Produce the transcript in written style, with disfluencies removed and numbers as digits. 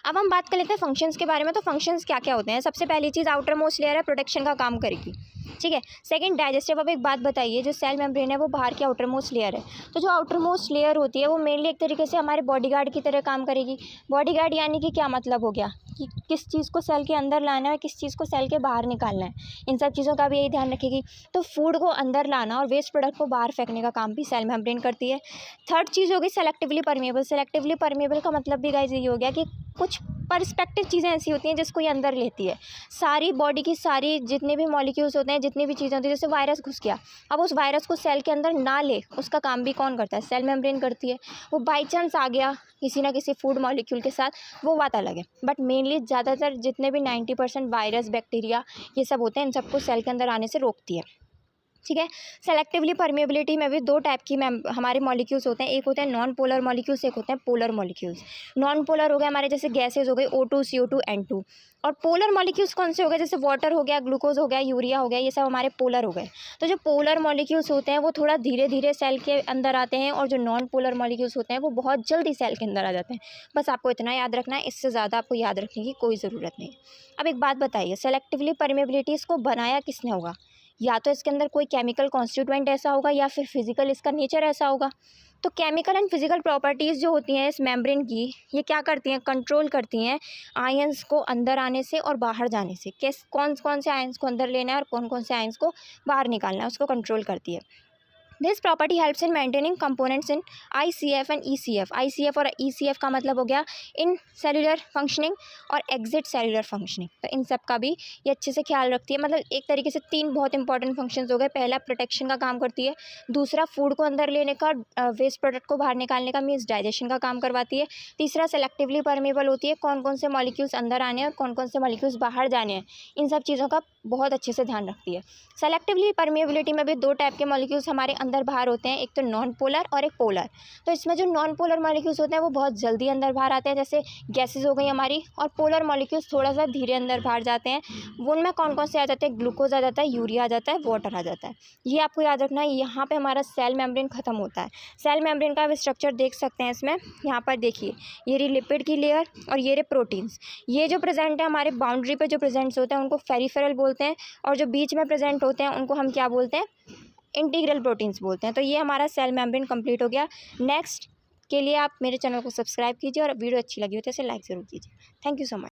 अब हम बात कर लेते हैं फंक्शंस के बारे में। तो फंक्शंस क्या क्या होते हैं। सबसे पहली चीज़ आउटर मोस्ट लेयर है, प्रोटेक्शन का काम करेगी, ठीक है। Second digestive. अब एक बात बताइए, जो सेल मेम्ब्रेन है वो बाहर की आउटर मोस्ट लेयर है, तो जो आउटर मोस्ट लेयर होती है वो मेनली एक तरीके से हमारे बॉडीगार्ड की तरह काम करेगी। बॉडीगार्ड यानी कि क्या मतलब हो गया कि किस चीज़ को सेल के अंदर लाना है, किस चीज़ को सेल के बाहर निकालना है, इन सब चीज़ों का भी यही ध्यान रखेगी। तो फूड को अंदर लाना और वेस्ट प्रोडक्ट को बाहर फेंकने का काम भी सेल मेम्ब्रेन करती है। थर्ड चीज़ होगी सेलेक्टिवली परमेबल। सेलेक्टिवली परमेबल का मतलब भी गाइस ये हो गया कि कुछ पर्सपेक्टिव चीज़ें ऐसी होती हैं जिसको ये अंदर लेती है। सारी बॉडी की सारी जितने भी मॉलिक्यूल्स होते हैं, जितनी भी चीज़ें होती हैं, जैसे वायरस घुस गया, अब उस वायरस को सेल के अंदर ना ले, उसका काम भी कौन करता है, सेल मेम्ब्रेन करती है। वो बाई चांस आ गया किसी ना किसी फूड मॉलिक्यूल के साथ, वो बात अलग है, बट मेनली ज़्यादातर जितने भी 90% वायरस बैक्टीरिया ये सब होते हैं, इन सबको सेल के अंदर आने से रोकती है, ठीक है। सेलेक्टिवली परमेबिलिटी में भी दो टाइप की हमारे मॉलिक्यूल्स होते हैं, एक होते हैं नॉन पोलर मॉलिक्यूल्स, एक होते हैं पोलर मॉलिक्यूल्स। नॉन पोलर हो गए हमारे जैसे गैसेज हो गई O2 CO2 N2, और पोलर मॉलिक्यूल्स कौन से हो गए, जैसे वाटर हो गया, ग्लूकोज हो गया, यूरिया हो गया, ये सब हमारे पोलर हो गए। तो जो पोलर मॉलिक्यूल्स होते हैं वो थोड़ा धीरे धीरे सेल के अंदर आते हैं, और जो नॉन पोलर मॉलिक्यूल्स होते हैं वो बहुत जल्दी सेल के अंदर आ जाते हैं। बस आपको इतना याद रखना है, इससे ज़्यादा आपको याद रखने की कोई ज़रूरत नहीं। अब एक बात बताइए, सेलेक्टिवली परमेबिलिटी इसको बनाया किसने होगा। या तो इसके अंदर कोई केमिकल कॉन्स्टिट्यूएंट ऐसा होगा, या फिर फिजिकल इसका नेचर ऐसा होगा। तो केमिकल एंड फिजिकल प्रॉपर्टीज़ जो होती हैं इस मेम्ब्रेन की, ये क्या करती हैं, कंट्रोल करती हैं आयंस को अंदर आने से और बाहर जाने से। कौन कौन से आयंस को अंदर लेना है और कौन कौन से आयंस को बाहर निकालना है, उसको कंट्रोल करती है। This property helps in maintaining components in ICF and ECF। ICF और ECF का मतलब हो गया इन सेलुलर फंक्शनिंग और एग्जिट सेलुलर फंक्शनिंग। तो इन सब का भी ये अच्छे से ख्याल रखती है। मतलब एक तरीके से तीन बहुत इंपॉर्टेंट फंक्शंस हो गए। पहला प्रोटेक्शन का काम करती है, दूसरा फूड को अंदर लेने का, वेस्ट प्रोडक्ट को बाहर निकालने का मीन्स डाइजेशन का काम करवाती है, तीसरा सेलेक्टिवली परमेबल होती है, कौन कौन से मॉलिक्यूल्स अंदर आने हैं और कौन कौन से मॉलिक्यूल्स बाहर जाने हैं, इन सब चीज़ों का बहुत अच्छे से ध्यान रखती है। सेलेक्टिवली परमेबिलिटी में भी दो टाइप के मॉलिक्यूल्स हमारे अंदर बाहर होते हैं, एक तो नॉन पोलर और एक पोलर। तो इसमें जो नॉन पोलर मॉलिक्यूल्स होते हैं वो बहुत जल्दी अंदर बाहर आते हैं, जैसे गैसेज हो गई हमारी, और पोलर मॉलिक्यूल्स थोड़ा सा धीरे अंदर बाहर जाते हैं। उनमें कौन कौन से आ जाते हैं, ग्लूकोज आ जाता है, यूरिया आ जाता है, वाटर आ जाता है। ये आपको याद रखना है। यहाँ पे हमारा सेल मेम्ब्रेन खत्म होता है। सेल मेम्ब्रेन का आप स्ट्रक्चर देख सकते हैं इसमें, यहाँ पर देखिए, ये रही लिपिड की लेयर और ये रहे प्रोटीन्स। ये जो प्रेजेंट है हमारे बाउंड्री पे जो प्रेजेंट्स होते हैं उनको पेरिफेरल बोलते हैं, और जो बीच में प्रेजेंट होते हैं उनको हम क्या बोलते हैं, इंटीग्रल प्रोटीन्स बोलते हैं। तो ये हमारा सेल मेम्ब्रेन कंप्लीट हो गया। नेक्स्ट के लिए आप मेरे चैनल को सब्सक्राइब कीजिए, और वीडियो अच्छी लगी हो तो इसे लाइक ज़रूर कीजिए। Thank you so much.